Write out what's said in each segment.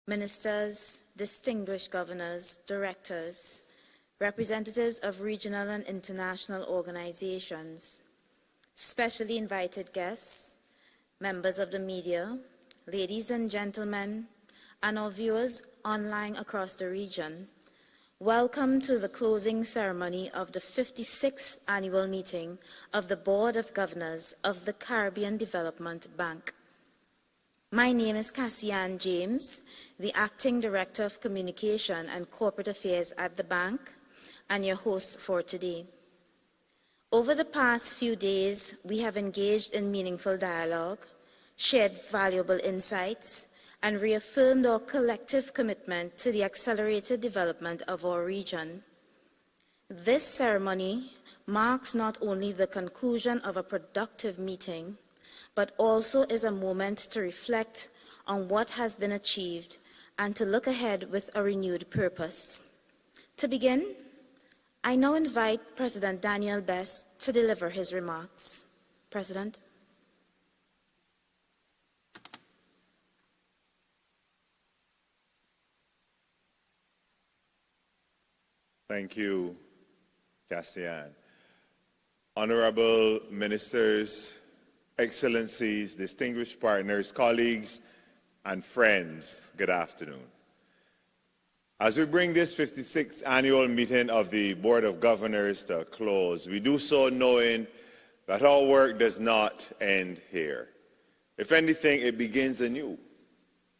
ministers, distinguished governors, directors, representatives of regional and international organizations, specially invited guests, members of the media, ladies and gentlemen, and our viewers online across the region, welcome to the closing ceremony of the 56th annual meeting of the Board of Governors of the Caribbean Development Bank. My name is Cassian James, the Acting Director of Communication and Corporate Affairs at the bank, and your host for today. Over the past few days, we have engaged in meaningful dialogue, shared valuable insights, and reaffirmed our collective commitment to the accelerated development of our region. This ceremony marks not only the conclusion of a productive meeting, but also is a moment to reflect on what has been achieved and to look ahead with a renewed purpose. To begin, I now invite President Daniel Best to deliver his remarks. President. Thank you, Cassian. Honorable ministers, excellencies, distinguished partners, colleagues, and friends, good afternoon. As we bring this 56th annual meeting of the Board of Governors to a close, we do so knowing that our work does not end here. If anything, it begins anew,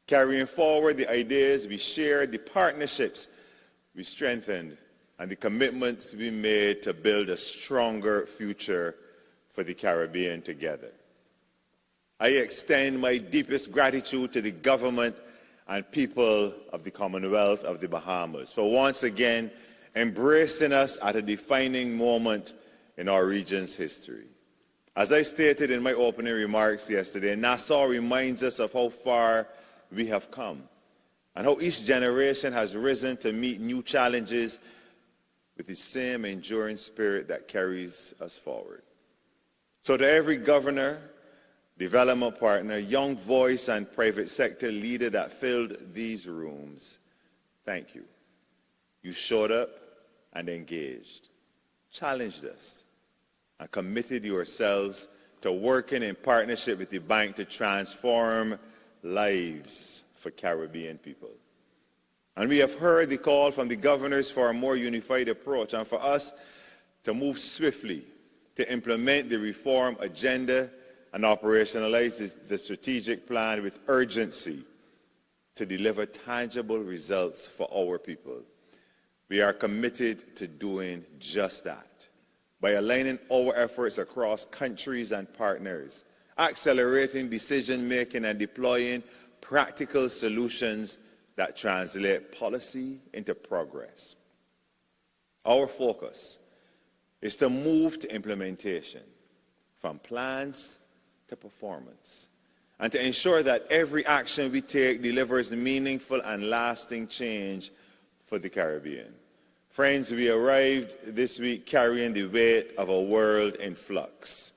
carrying forward the ideas we shared, the partnerships we strengthened, and the commitments we made to build a stronger future for the Caribbean together. I extend my deepest gratitude to the government and people of the Commonwealth of the Bahamas for once again embracing us at a defining moment in our region's history. As I stated in my opening remarks yesterday, Nassau reminds us of how far we have come and how each generation has risen to meet new challenges with the same enduring spirit that carries us forward. So to every governor, development partner, young voice, and private sector leader that filled these rooms, thank you. You showed up and engaged, challenged us, and committed yourselves to working in partnership with the bank to transform lives for Caribbean people. And we have heard the call from the governors for a more unified approach and for us to move swiftly to implement the reform agenda and operationalize the strategic plan with urgency to deliver tangible results for our people. We are committed to doing just that by aligning our efforts across countries and partners, accelerating decision-making and deploying practical solutions that translate policy into progress. Our focus is to move to implementation, from plans to performance, and to ensure that every action we take delivers meaningful and lasting change for the Caribbean. Friends, we arrived this week carrying the weight of a world in flux.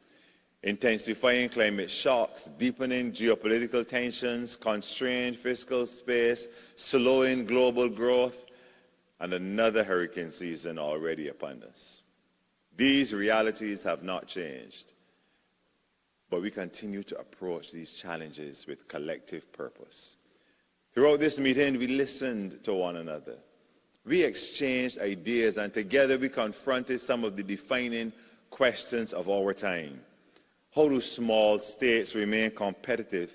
Intensifying climate shocks, deepening geopolitical tensions, constrained fiscal space, slowing global growth, and another hurricane season already upon us. These realities have not changed, but we continue to approach these challenges with collective purpose. Throughout this meeting, we listened to one another. We exchanged ideas, and together we confronted some of the defining questions of our time. How do small states remain competitive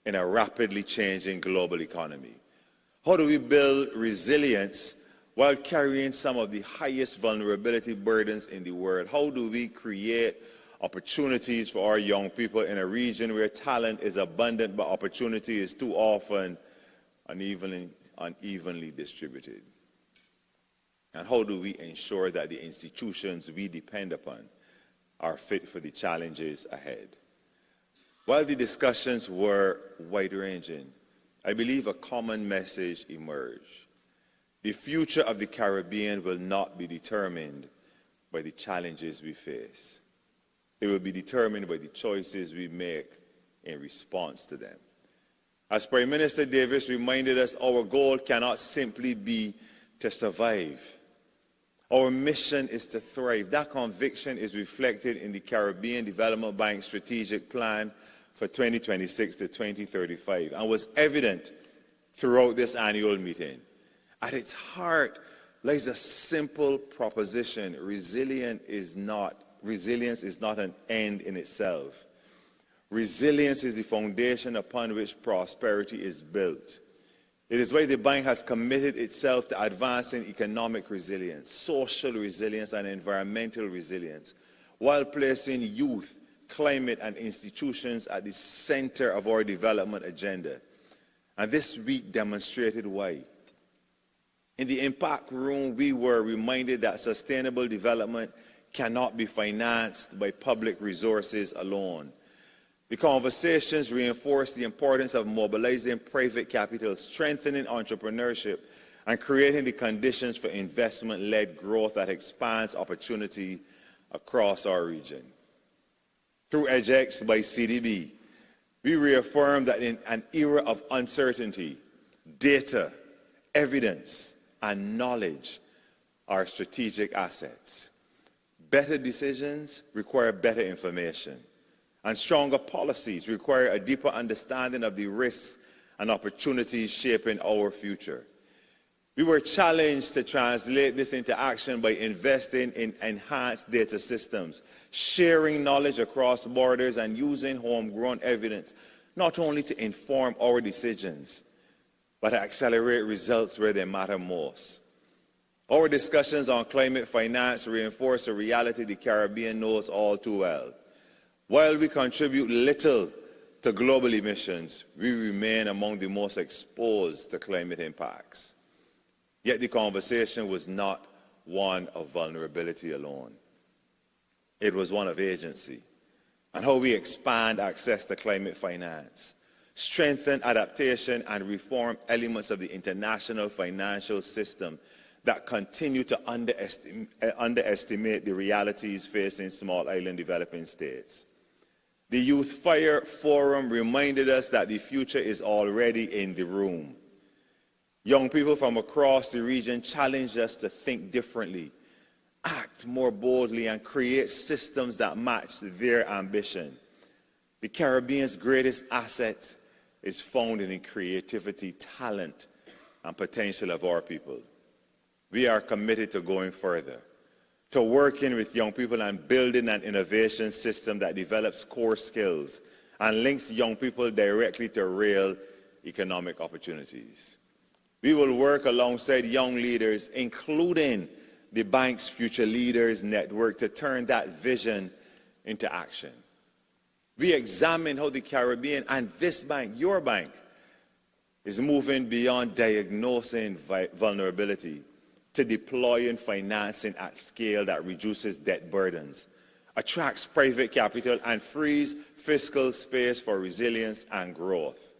in a rapidly changing global economy? How do we build resilience while carrying some of the highest vulnerability burdens in the world? How do we create opportunities for our young people in a region where talent is abundant but opportunity is too often unevenly distributed? And how do we ensure that the institutions we depend upon are fit for the challenges ahead? While the discussions were wide-ranging, I believe a common message emerged. The future of the Caribbean will not be determined by the challenges we face. It will be determined by the choices we make in response to them. As Prime Minister Davis reminded us, our goal cannot simply be to survive. Our mission is to thrive. That conviction is reflected in the Caribbean Development Bank Strategic Plan for 2026 to 2035 and was evident throughout this annual meeting. At its heart lies a simple proposition: resilience is not an end in itself. Resilience is the foundation upon which prosperity is built. It is why the bank has committed itself to advancing economic resilience, social resilience, and environmental resilience, while placing youth, climate, and institutions at the center of our development agenda. And this week demonstrated why. In the Impact Room, we were reminded that sustainable development cannot be financed by public resources alone. The conversations reinforced the importance of mobilizing private capital, strengthening entrepreneurship, and creating the conditions for investment-led growth that expands opportunity across our region. Through EdgeX by CDB, we reaffirmed that in an era of uncertainty, data, evidence, and knowledge are strategic assets. Better decisions require better information, and stronger policies require a deeper understanding of the risks and opportunities shaping our future. We were challenged to translate this into action by investing in enhanced data systems, sharing knowledge across borders, and using homegrown evidence, not only to inform our decisions, but to accelerate results where they matter most. Our discussions on climate finance reinforce a reality the Caribbean knows all too well. While we contribute little to global emissions, we remain among the most exposed to climate impacts. Yet the conversation was not one of vulnerability alone. It was one of agency and how we expand access to climate finance, strengthen adaptation, and reform elements of the international financial system that continue to underestimate the realities facing small island developing states. The Youth Fire Forum reminded us that the future is already in the room. Young people from across the region challenged us to think differently, act more boldly, and create systems that match their ambition. The Caribbean's greatest asset is found in the creativity, talent, and potential of our people. We are committed to going further, to working with young people and building an innovation system that develops core skills and links young people directly to real economic opportunities. We will work alongside young leaders, including the bank's Future Leaders Network, to turn that vision into action. We examine how the Caribbean and this bank, your bank, is moving beyond diagnosing vulnerability to deploying financing at scale that reduces debt burdens, attracts private capital, and frees fiscal space for resilience and growth.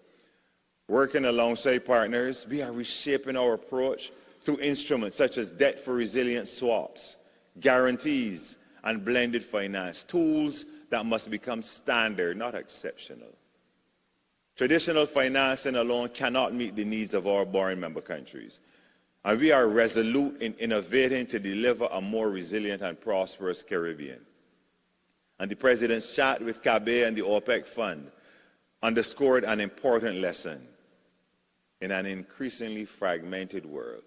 Working alongside partners, we are reshaping our approach through instruments such as debt for resilience swaps, guarantees, and blended finance, tools that must become standard, not exceptional. Traditional financing alone cannot meet the needs of our borrowing member countries, and we are resolute in innovating to deliver a more resilient and prosperous Caribbean. And the President's chat with CABE and the OPEC Fund underscored an important lesson. In an increasingly fragmented world,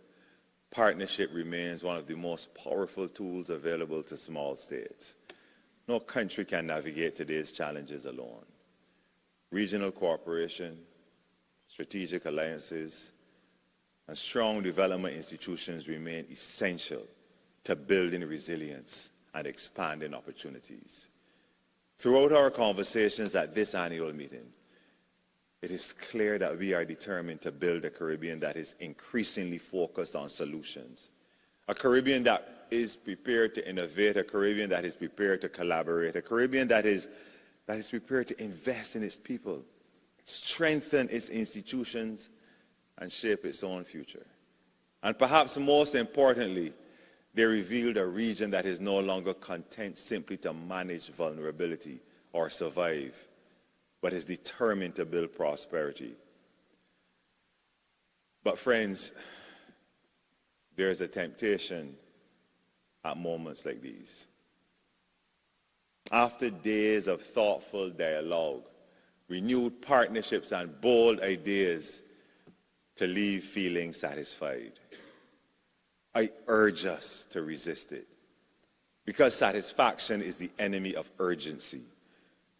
partnership remains one of the most powerful tools available to small states. No country can navigate today's challenges alone. Regional cooperation, strategic alliances, and strong development institutions remain essential to building resilience and expanding opportunities. Throughout our conversations at this annual meeting, it is clear that we are determined to build a Caribbean that is increasingly focused on solutions, a Caribbean that is prepared to innovate, a Caribbean that is prepared to collaborate, a Caribbean that is prepared to invest in its people, strengthen its institutions, and shape its own future. And perhaps most importantly, they revealed a region that is no longer content simply to manage vulnerability or survive, but is determined to build prosperity But friends, there's a temptation at moments like these. After days of thoughtful dialogue, renewed partnerships, and bold ideas, to leave feeling satisfied. I urge us to resist it, because satisfaction is the enemy of urgency,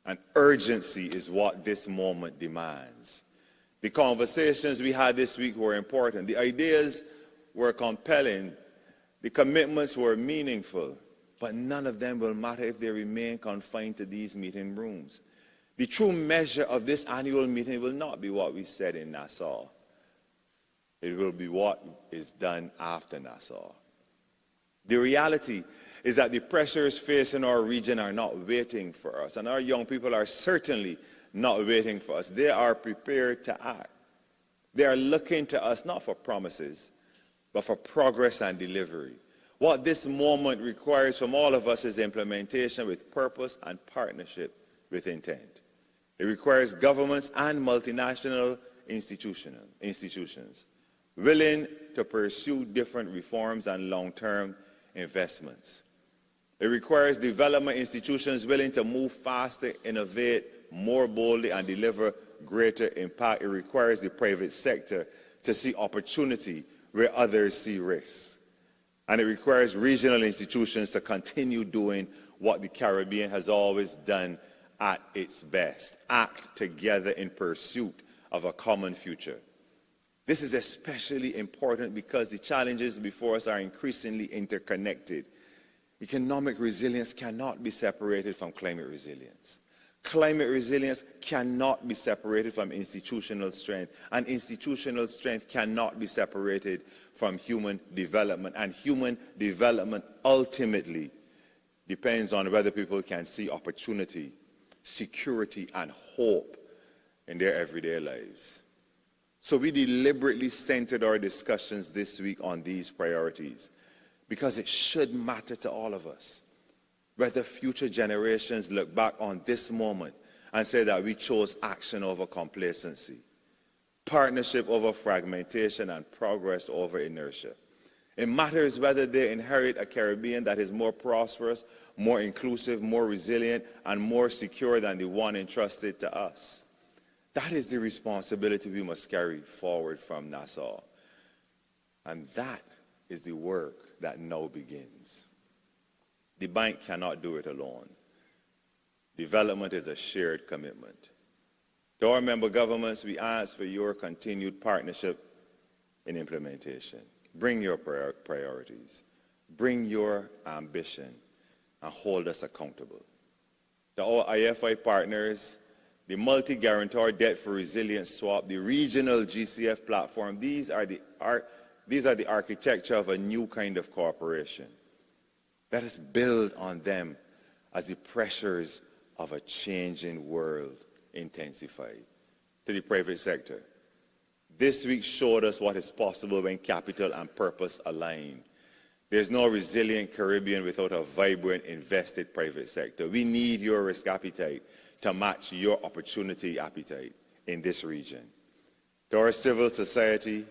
and urgency is what this moment demands. The conversations we had this week were important. The ideas were compelling. The commitments were meaningful, but none of them will matter if they remain confined to these meeting rooms. The true measure of this annual meeting will not be what we said in Nassau. It will be what is done after Nassau. The reality is that the pressures facing our region are not waiting for us, and our young people are certainly not waiting for us. They are prepared to act. They are looking to us not for promises, but for progress and delivery. What this moment requires from all of us is implementation with purpose and partnership with intent. It requires governments and multinational institutions willing to pursue different reforms and long-term investments. It requires development institutions willing to move faster, innovate more boldly, and deliver greater impact. It requires the private sector to see opportunity where others see risks. And it requires regional institutions to continue doing what the Caribbean has always done at its best: act together in pursuit of a common future. This is especially important because the challenges before us are increasingly interconnected. Economic resilience cannot be separated from climate resilience. Climate resilience cannot be separated from institutional strength, and institutional strength cannot be separated from human development. And human development ultimately depends on whether people can see opportunity, security, and hope in their everyday lives. So we deliberately centered our discussions this week on these priorities because it should matter to all of us whether future generations look back on this moment and say that we chose action over complacency, partnership over fragmentation, and progress over inertia. It matters whether they inherit a Caribbean that is more prosperous, more inclusive, more resilient, and more secure than the one entrusted to us. That is the responsibility we must carry forward from Nassau. And that is the work that now begins. The bank cannot do it alone. Development is a shared commitment. To our member governments, we ask for your continued partnership in implementation. Bring your priorities. Bring your ambition and hold us accountable. To our IFI partners, the multi-guarantor debt for resilience swap, the regional GCF platform, these are the architecture of a new kind of cooperation. Let us build on them as the pressures of a changing world intensify. To the private sector, this week showed us what is possible when capital and purpose align. There's no resilient Caribbean without a vibrant, invested private sector. We need your risk appetite to match your opportunity appetite in this region. To our civil society,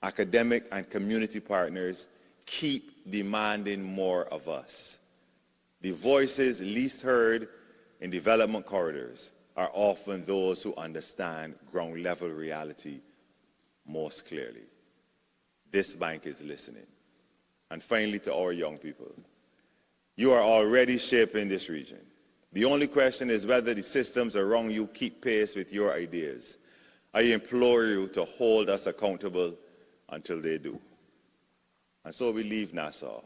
academic and community partners, keep demanding more of us. The voices least heard in development corridors are often those who understand ground-level reality most clearly. This bank is listening. And finally, to our young people, you are already shaping this region. The only question is whether the systems around you keep pace with your ideas. I implore you to hold us accountable until they do. And so we leave Nassau.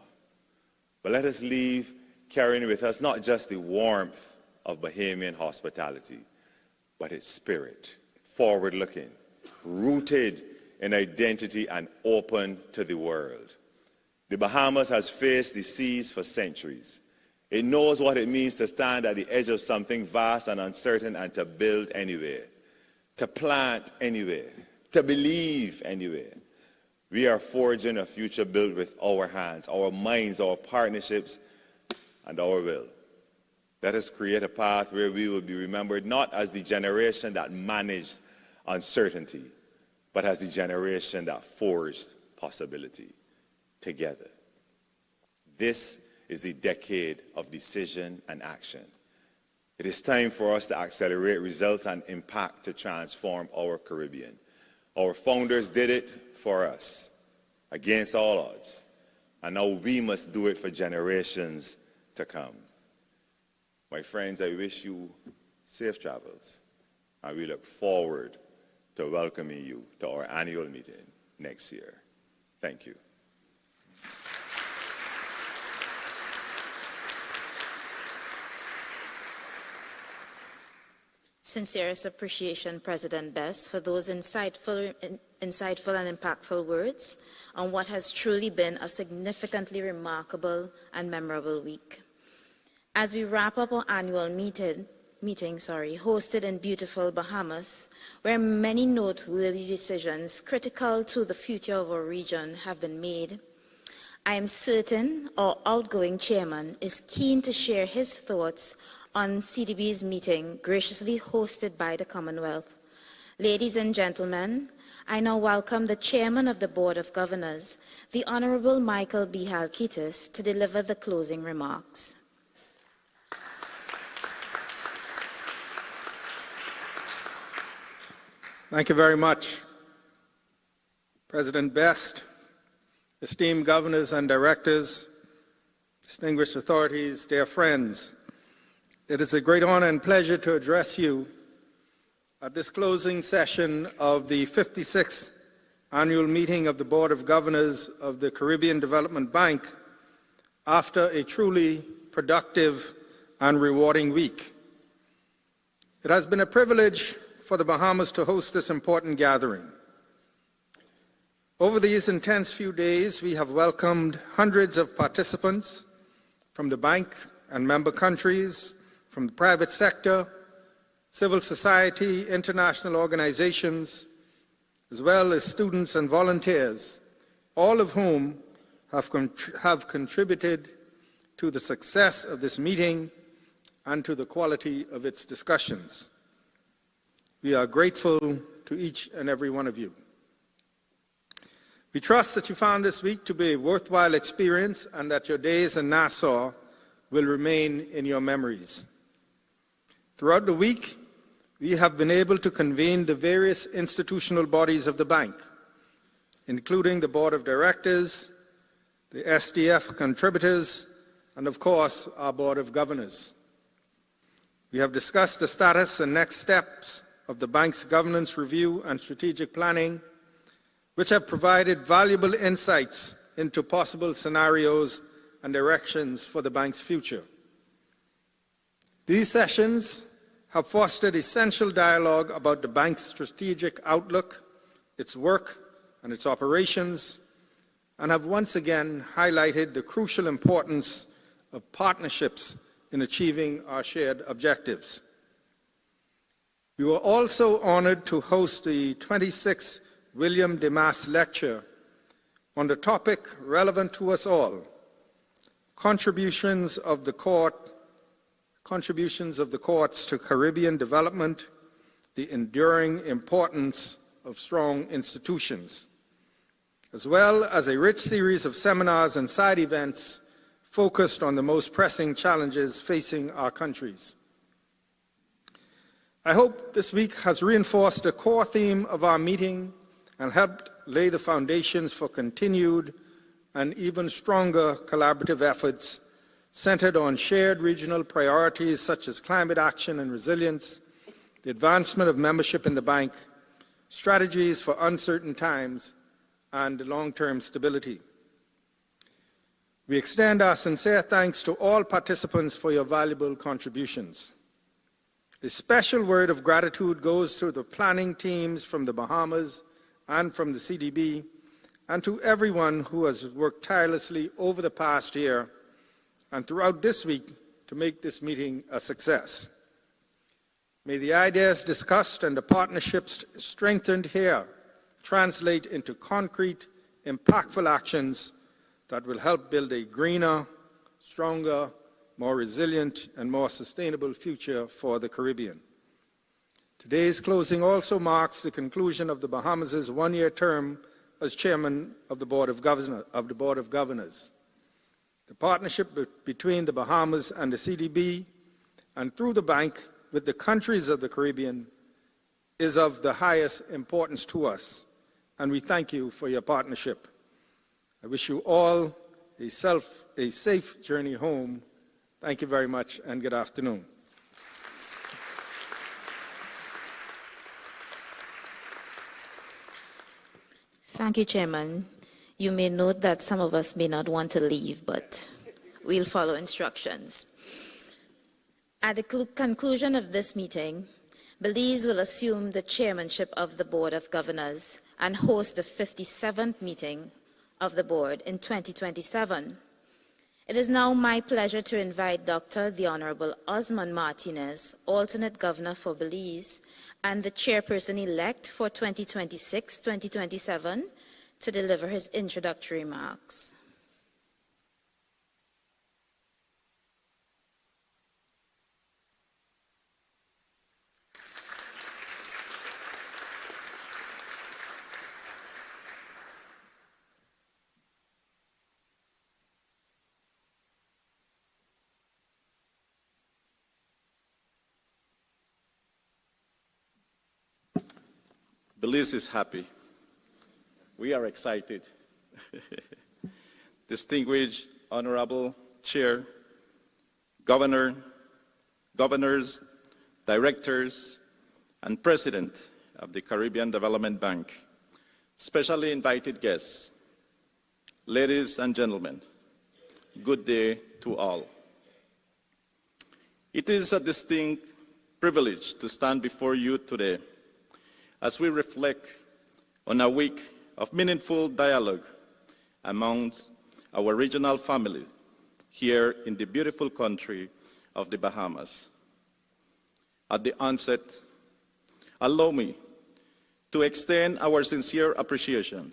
But let us leave carrying with us not just the warmth of Bahamian hospitality, but its spirit, forward-looking, rooted in identity and open to the world. The Bahamas has faced the seas for centuries. It knows what it means to stand at the edge of something vast and uncertain and to build anywhere, to plant anywhere, to believe anywhere. We are forging a future built with our hands, our minds, our partnerships, and our will. Let us create a path where we will be remembered not as the generation that managed uncertainty, but as the generation that forged possibility together. This is the decade of decision and action. It is time for us to accelerate results and impact to transform our Caribbean. Our founders did it for us, against all odds, and now we must do it for generations to come. My friends, I wish you safe travels, and we look forward to welcoming you to our annual meeting next year. Thank you. Sincerest appreciation, President Best, for those insightful and impactful words on what has truly been a significantly remarkable and memorable week. As we wrap up our annual meeting, hosted in beautiful Bahamas, where many noteworthy decisions critical to the future of our region have been made, I am certain our outgoing chairman is keen to share his thoughts on CDB's meeting graciously hosted by the Commonwealth. Ladies and gentlemen, I now welcome the Chairman of the Board of Governors, the Honorable Michael B. Halkitis, to deliver the closing remarks. Thank you very much, President Best, esteemed governors and directors, distinguished authorities, dear friends. It is a great honor and pleasure to address you at this closing session of the 56th annual meeting of the Board of Governors of the Caribbean Development Bank after a truly productive and rewarding week. It has been a privilege for the Bahamas to host this important gathering. Over these intense few days, we have welcomed hundreds of participants from the bank and member countries, from the private sector, civil society, international organizations, as well as students and volunteers, all of whom have contributed to the success of this meeting and to the quality of its discussions. We are grateful to each and every one of you. We trust that you found this week to be a worthwhile experience and that your days in Nassau will remain in your memories. Throughout the week, we have been able to convene the various institutional bodies of the bank, including the Board of Directors, the SDF contributors, and of course, our Board of Governors. We have discussed the status and next steps of the bank's governance review and strategic planning, which have provided valuable insights into possible scenarios and directions for the bank's future. These sessions have fostered essential dialogue about the bank's strategic outlook, its work, and its operations, and have once again highlighted the crucial importance of partnerships in achieving our shared objectives. We were also honored to host the 26th William Demas Lecture on the topic relevant to us all, contributions of the courts to Caribbean development, the enduring importance of strong institutions, as well as a rich series of seminars and side events focused on the most pressing challenges facing our countries. I hope this week has reinforced the core theme of our meeting and helped lay the foundations for continued and even stronger collaborative efforts centered on shared regional priorities such as climate action and resilience, the advancement of membership in the bank, strategies for uncertain times, and long-term stability. We extend our sincere thanks to all participants for your valuable contributions. A special word of gratitude goes to the planning teams from the Bahamas and from the CDB, and to everyone who has worked tirelessly over the past year and throughout this week to make this meeting a success. May the ideas discussed and the partnerships strengthened here translate into concrete, impactful actions that will help build a greener, stronger, more resilient, and more sustainable future for the Caribbean. Today's closing also marks the conclusion of the Bahamas' one-year term as chairman of the Board of Governors. The partnership between the Bahamas and the CDB, and through the bank with the countries of the Caribbean, is of the highest importance to us, and we thank you for your partnership. I wish you all a safe journey home. Thank you very much, and good afternoon. Thank you, Chairman. You may note that some of us may not want to leave, but we'll follow instructions. At the conclusion of this meeting, Belize will assume the chairmanship of the Board of Governors and host the 57th meeting of the Board in 2027. It is now my pleasure to invite Dr. the Honorable Osman Martinez, alternate governor for Belize, and the chairperson-elect for 2026-2027, to deliver his introductory remarks. Belize is happy. We are excited. Distinguished Honorable Chair, Governors, Directors, and President of the Caribbean Development Bank, specially invited guests, ladies and gentlemen, good day to all. It is a distinct privilege to stand before you today as we reflect on a week of meaningful dialogue amongst our regional family here in the beautiful country of the Bahamas. At the onset, allow me to extend our sincere appreciation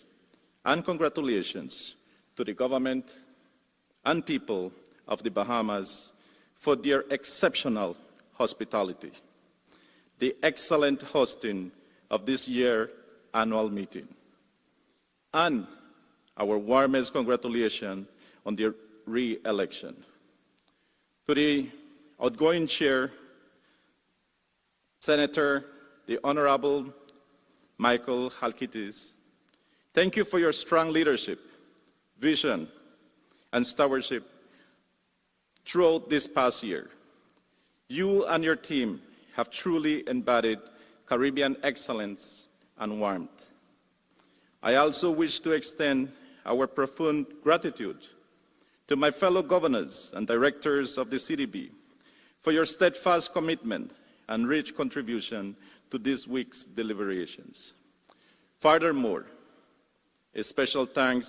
and congratulations to the government and people of the Bahamas for their exceptional hospitality, the excellent hosting of this year's annual meeting, and our warmest congratulations on their re-election. To the outgoing chair, Senator, the Honorable Michael Halkitis, thank you for your strong leadership, vision, and stewardship throughout this past year. You and your team have truly embodied Caribbean excellence and warmth. I also wish to extend our profound gratitude to my fellow governors and directors of the CDB for your steadfast commitment and rich contribution to this week's deliberations. Furthermore, a special thank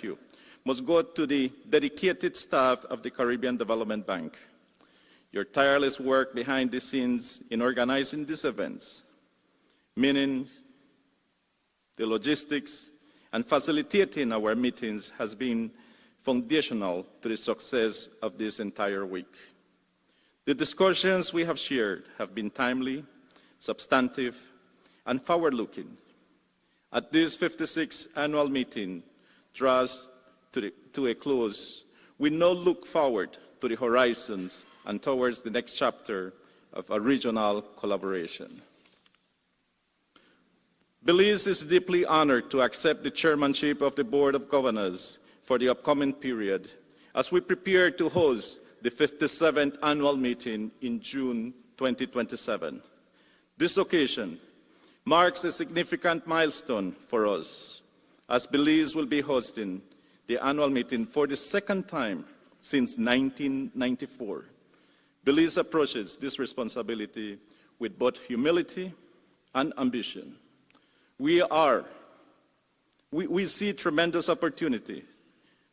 you must go to the dedicated staff of the Caribbean Development Bank. Your tireless work behind the scenes in organizing these events, meaning the logistics and facilitating our meetings, has been foundational to the success of this entire week. The discussions we have shared have been timely, substantive, and forward-looking. At this 56th annual meeting draws to a close, we now look forward to the horizons and towards the next chapter of a regional collaboration. Belize is deeply honored to accept the chairmanship of the Board of Governors for the upcoming period as we prepare to host the 57th annual meeting in June 2027. This occasion marks a significant milestone for us, as Belize will be hosting the annual meeting for the second time since 1994. Belize approaches this responsibility with both humility and ambition. We see tremendous opportunities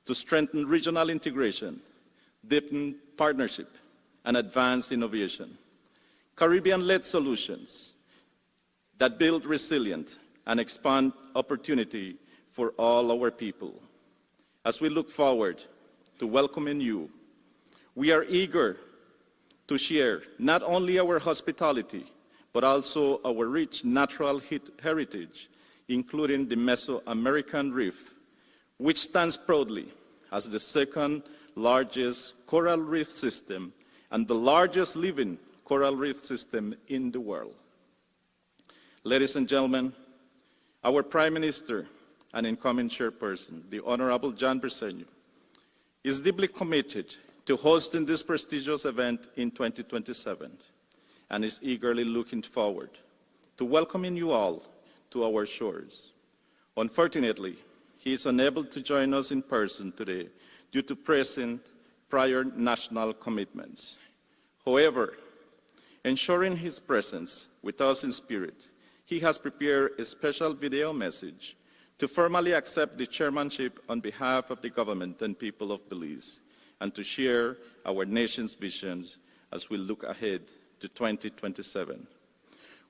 to strengthen regional integration, deepen partnership, and advance innovation. Caribbean-led solutions that build resilient and expand opportunity for all our people. As we look forward to welcoming you, we are eager to share not only our hospitality, but also our rich natural heritage, including the Mesoamerican Reef, which stands proudly as the second largest coral reef system and the largest living coral reef system in the world. Ladies and gentlemen, our Prime Minister and incoming chairperson, the Honorable John Briceño, is deeply committed to hosting this prestigious event in 2027 and is eagerly looking forward to welcoming you all to our shores. Unfortunately, he is unable to join us in person today due to present prior national commitments. However, ensuring his presence with us in spirit, he has prepared a special video message to formally accept the chairmanship on behalf of the government and people of Belize and to share our nation's visions as we look ahead to 2027.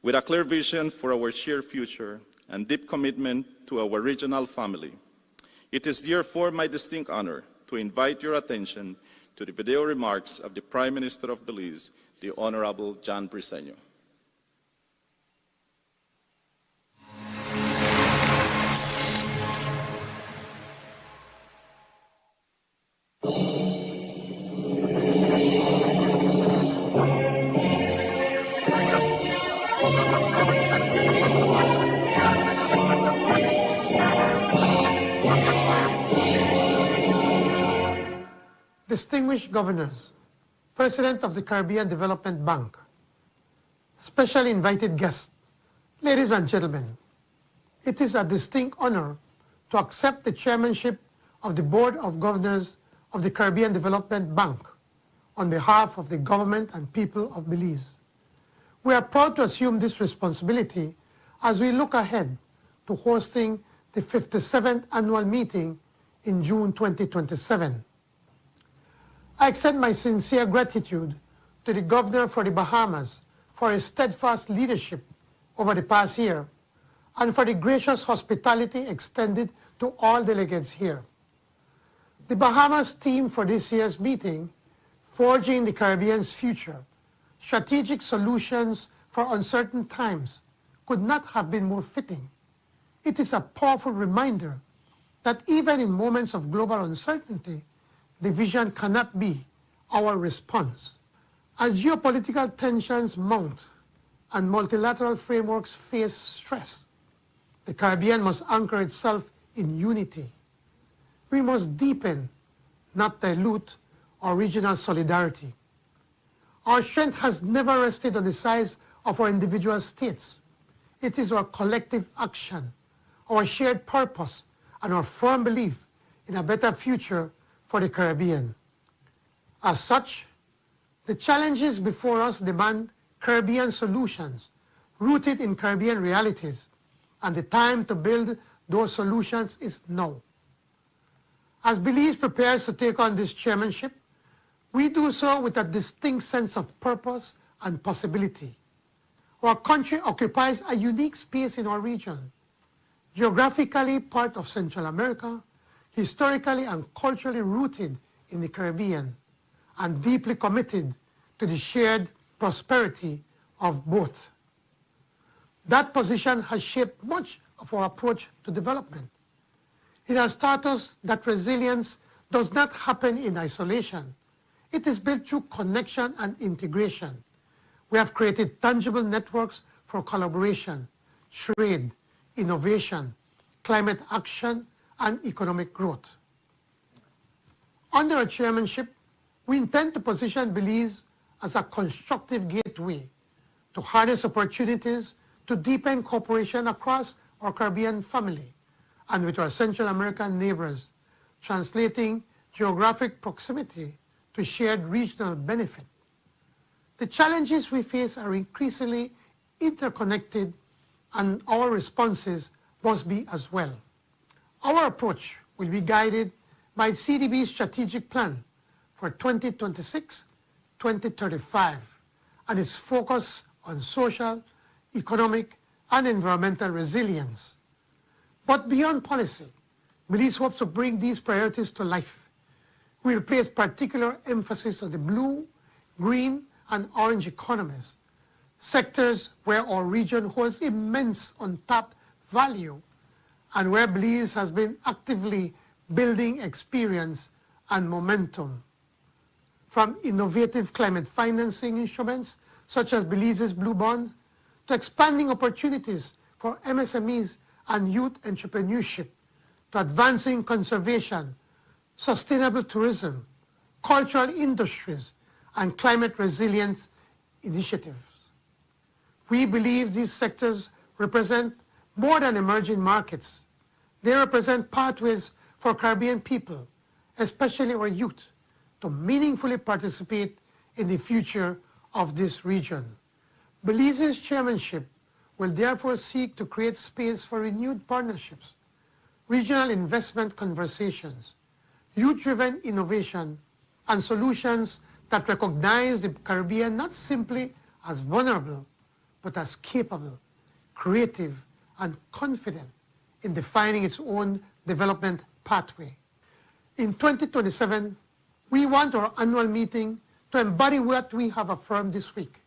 With a clear vision for our shared future and deep commitment to our regional family, it is therefore my distinct honor to invite your attention to the video remarks of the Prime Minister of Belize, the Honorable John Briceño. Distinguished governors, President of the Caribbean Development Bank, specially invited guests, ladies and gentlemen, it is a distinct honor to accept the chairmanship of the Board of Governors of the Caribbean Development Bank on behalf of the government and people of Belize. We are proud to assume this responsibility as we look ahead to hosting the 57th annual meeting in June 2027. I extend my sincere gratitude to the Governor for the Bahamas for his steadfast leadership over the past year and for the gracious hospitality extended to all delegates here. The Bahamas theme for this year's meeting, Forging the Caribbean's Future, Strategic Solutions for Uncertain Times, could not have been more fitting. It is a powerful reminder that even in moments of global uncertainty, division cannot be our response. As geopolitical tensions mount and multilateral frameworks face stress, the Caribbean must anchor itself in unity. We must deepen, not dilute, our regional solidarity. Our strength has never rested on the size of our individual states. It is our collective action, our shared purpose, and our firm belief in a better future for the Caribbean. As such, the challenges before us demand Caribbean solutions rooted in Caribbean realities, and the time to build those solutions is now. As Belize prepares to take on this chairmanship, we do so with a distinct sense of purpose and possibility. Our country occupies a unique space in our region, geographically part of Central America, historically and culturally rooted in the Caribbean, and deeply committed to the shared prosperity of both. That position has shaped much of our approach to development. It has taught us that resilience does not happen in isolation. It is built through connection and integration. We have created tangible networks for collaboration, trade, innovation, climate action, and economic growth. Under our chairmanship, we intend to position Belize as a constructive gateway to harness opportunities to deepen cooperation across our Caribbean family and with our Central American neighbors, translating geographic proximity to shared regional benefit. The challenges we face are increasingly interconnected, and our responses must be as well. Our approach will be guided by CDB's strategic plan for 2026-2035 and its focus on social, economic, and environmental resilience. But beyond policy, Belize hopes to bring these priorities to life. We will place particular emphasis on the blue, green, and orange economies, sectors where our region holds immense untapped value and where Belize has been actively building experience and momentum. From innovative climate financing instruments, such as Belize's Blue Bond, to expanding opportunities for MSMEs and youth entrepreneurship, to advancing conservation, sustainable tourism, cultural industries, and climate resilience initiatives. We believe these sectors represent more than emerging markets. They represent pathways for Caribbean people, especially our youth, to meaningfully participate in the future of this region. Belize's chairmanship will therefore seek to create space for renewed partnerships, regional investment conversations, youth-driven innovation, and solutions that recognize the Caribbean not simply as vulnerable, but as capable, creative, and confident in defining its own development pathway. In 2027, we want our annual meeting to embody what we have affirmed this week: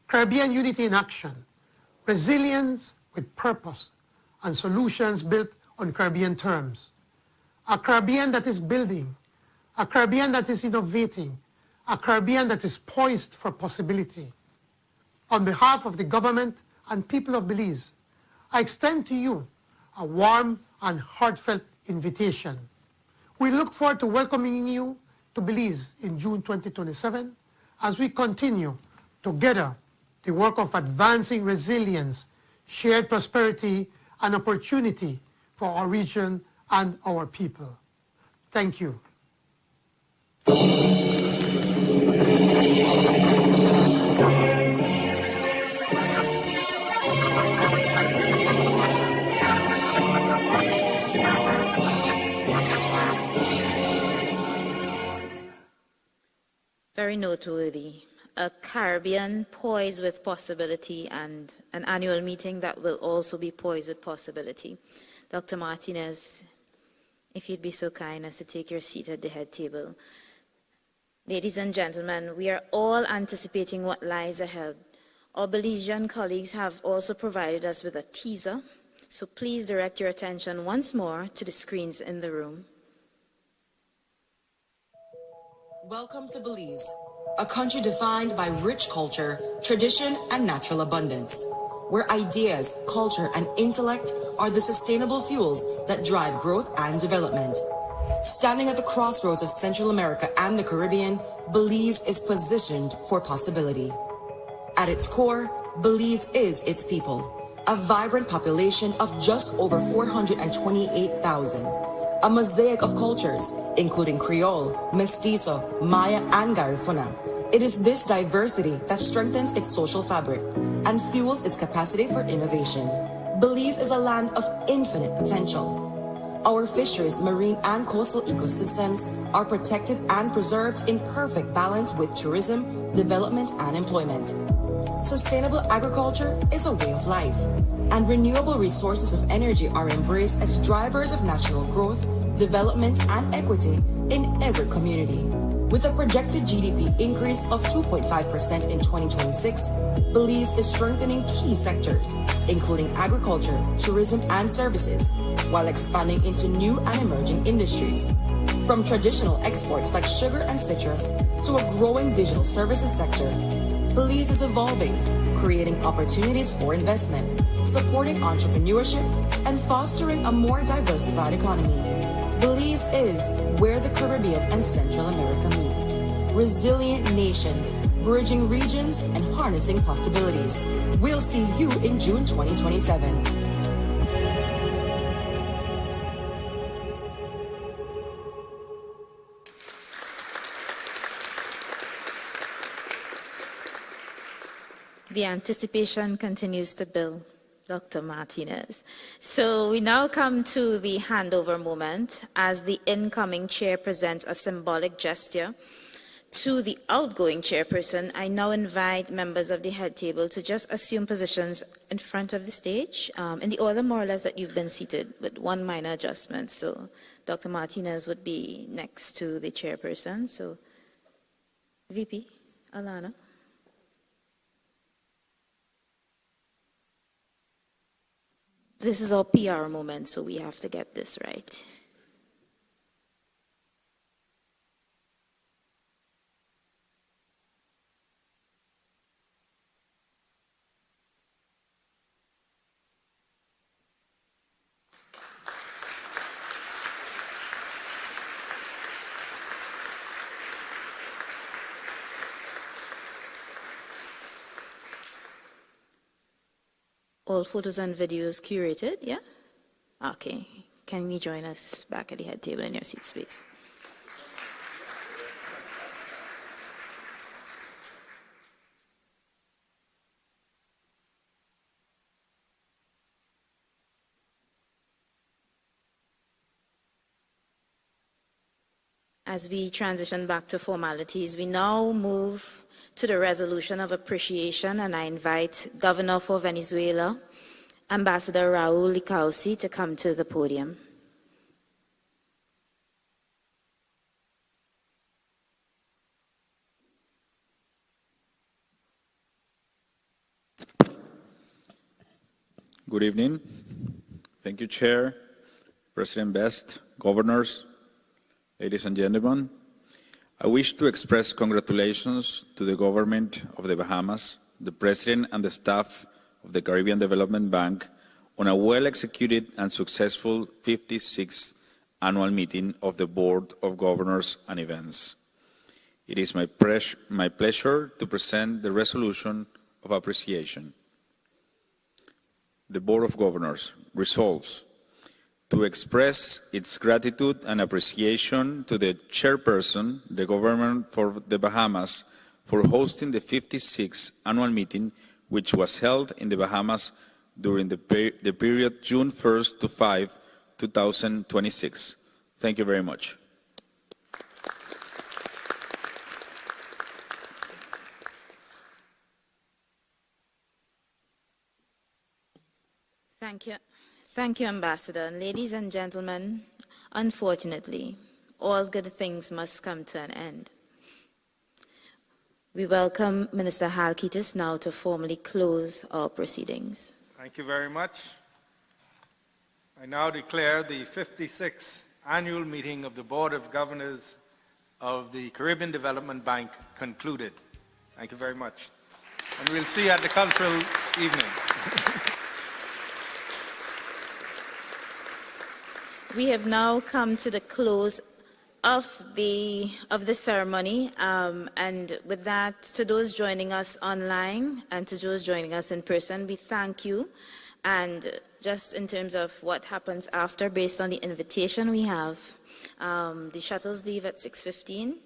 Caribbean unity in action, resilience with purpose, and solutions built on Caribbean terms. A Caribbean that is building, a Caribbean that is innovating, a Caribbean that is poised for possibility. On behalf of the government and people of Belize, I extend to you a warm and heartfelt invitation. We look forward to welcoming you to Belize in June 2027 as we continue together the work of advancing resilience, shared prosperity, and opportunity for our region and our people. Thank you. Very noteworthy. A Caribbean poised with possibility and an annual meeting that will also be poised with possibility. Dr. Martinez, if you'd be so kind as to take your seat at the head table. Ladies and gentlemen, we are all anticipating what lies ahead. Our Belizean colleagues have also provided us with a teaser, so please direct your attention once more to the screens in the room. Welcome to Belize, a country defined by rich culture, tradition, and natural abundance, where ideas, culture, and intellect are the sustainable fuels that drive growth and development. Standing at the crossroads of Central America and the Caribbean, Belize is positioned for possibility. At its core, Belize is its people, a vibrant population of just over 428,000. A mosaic of cultures, including Creole, Mestizo, Maya, and Garifuna. It is this diversity that strengthens its social fabric and fuels its capacity for innovation. Belize is a land of infinite potential. Our fisheries, marine, and coastal ecosystems are protected and preserved in perfect balance with tourism, development, and employment. Sustainable agriculture is a way of life, and renewable resources of energy are embraced as drivers of national growth, development, and equity in every community. With a projected GDP increase of 2.5% in 2026, Belize is strengthening key sectors, including agriculture, tourism, and services, while expanding into new and emerging industries. From traditional exports like sugar and citrus to a growing digital services sector, Belize is evolving, creating opportunities for investment, supporting entrepreneurship, and fostering a more diversified economy. Belize is where the Caribbean and Central America meet. Resilient nations, bridging regions, and harnessing possibilities. We'll see you in June 2027. The anticipation continues to build, Dr. Martinez. So we now come to the handover moment as the incoming chair presents a symbolic gesture to the outgoing chairperson. I now invite members of the head table to just assume positions in front of the stage, in the order more or less that you've been seated, with one minor adjustment. So Dr. Martinez would be next to the chairperson. So VP Alana. This is our PR moment, so we have to get this right. All photos and videos curated, yeah? Okay. Can you join us back at the head table in your seat space? As we transition back to formalities, we now move to the resolution of appreciation, and I invite Governor for Venezuela, Ambassador Raul Licausi, to come to the podium. Good evening. Thank you, Chair, President Best, Governors, ladies and gentlemen. I wish to express congratulations to the government of the Bahamas, the President and the staff of the Caribbean Development Bank on a well-executed and successful 56th annual meeting of the Board of Governors and Events. It is my pleasure to present the resolution of appreciation. The Board of Governors resolves to express its gratitude and appreciation to the chairperson, the government for the Bahamas, for hosting the 56th annual meeting, which was held in the Bahamas during the period June 1st to 5, 2026. Thank you very much. Thank you. Thank you, Ambassador. Ladies and gentlemen, unfortunately, all good things must come to an end. We welcome Minister Halkitis now to formally close our proceedings. Thank you very much. I now declare the 56th annual meeting of the Board of Governors of the Caribbean Development Bank concluded. Thank you very much. And we'll see you at the cultural evening. We have now come to the close of the ceremony, and with that, to those joining us online and to those joining us in person, we thank you. And just in terms of what happens after, based on the invitation we have, the shuttles leave at 6:15.